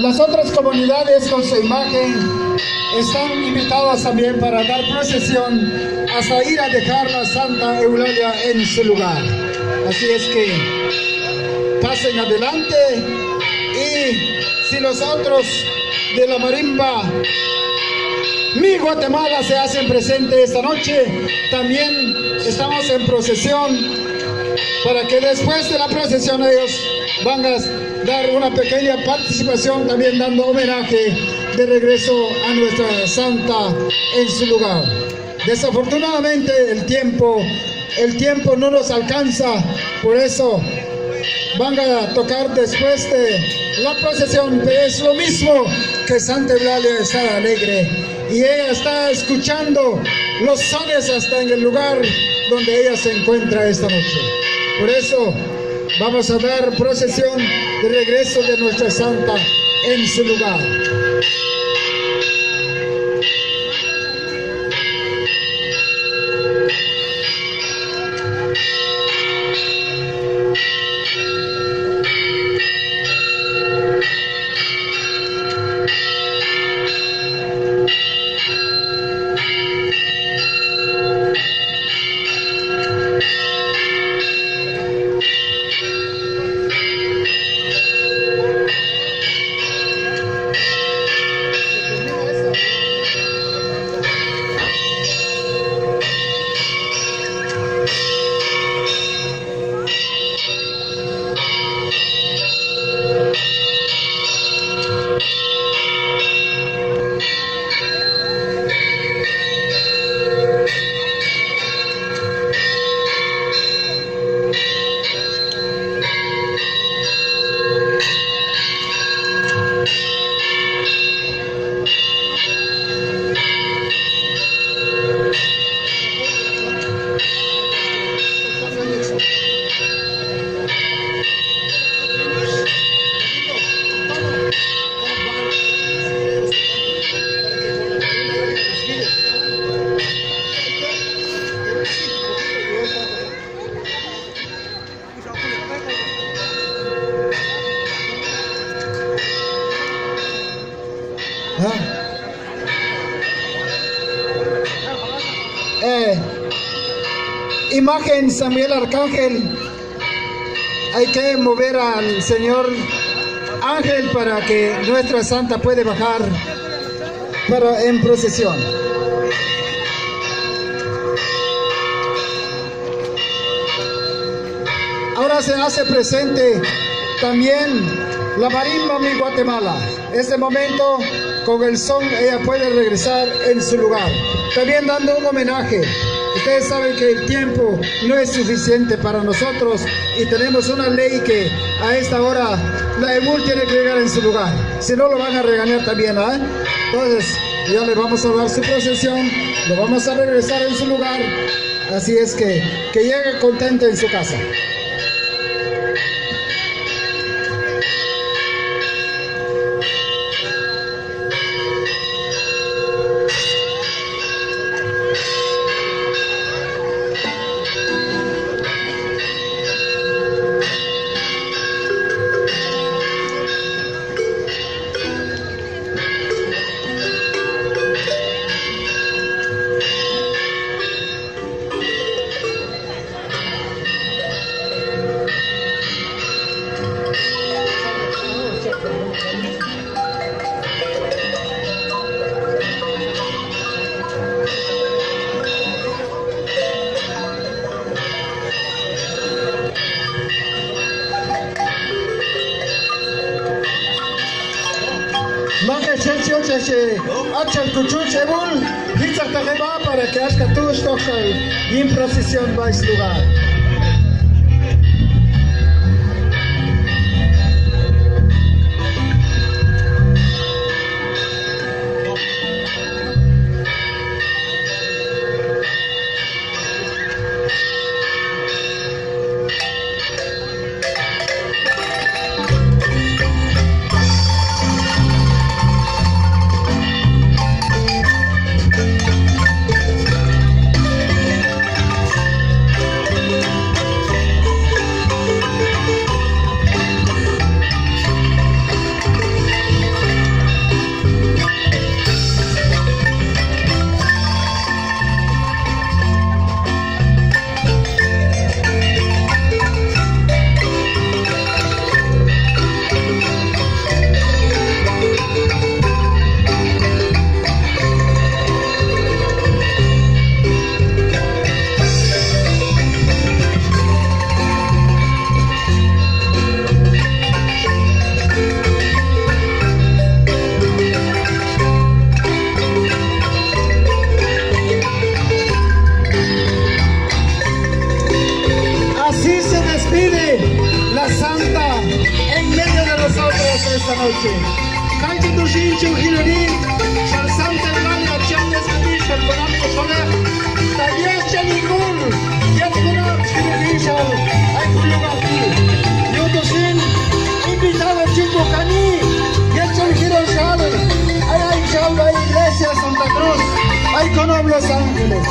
Las otras comunidades con su imagen están invitadas también para dar procesión hasta ir a dejar la Santa Eulalia en su lugar. Así es que pasen adelante, y si los otros de la marimba Mi Guatemala se hacen presente esta noche, también estamos en procesión, para que después de la procesión ellos van a dar una pequeña participación, también dando homenaje de regreso a nuestra santa en su lugar. Desafortunadamente el tiempo no nos alcanza, por eso van a tocar después de la procesión, pero es lo mismo que Santa Eulalia está alegre, y ella está escuchando los sones hasta en el lugar donde ella se encuentra esta noche. Por eso vamos a dar procesión de regreso de nuestra santa en su lugar. Imagen Samuel Arcángel, hay que mover al señor Ángel para que nuestra santa puede bajar en procesión. Ahora se hace presente también la marimba Mi Guatemala. Este momento, con el son, ella puede regresar en su lugar, también dando un homenaje. Ustedes saben que el tiempo no es suficiente para nosotros, y tenemos una ley que a esta hora la EMUL tiene que llegar en su lugar, si no lo van a regañar también, ¿eh? Entonces ya le vamos a dar su procesión, lo vamos a regresar en su lugar, así es que llegue contento en su casa. Para que hasta tú escojas y en procesión va a este lugar. esta noche. Kanske du syns ju Hillary, som samtidigt landet kändes med Israel på namnet Soler. Där jag ningún, jag kunde skriva Israel, hay un lugar aquí. Yo te sin, invitado Chico Cani, yo soy Jerusalén, hay la iglesia Santa Cruz, hay con Los Ángeles.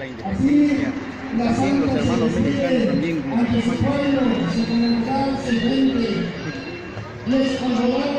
independencia. También los hermanos mexicanos también nos acompañan. los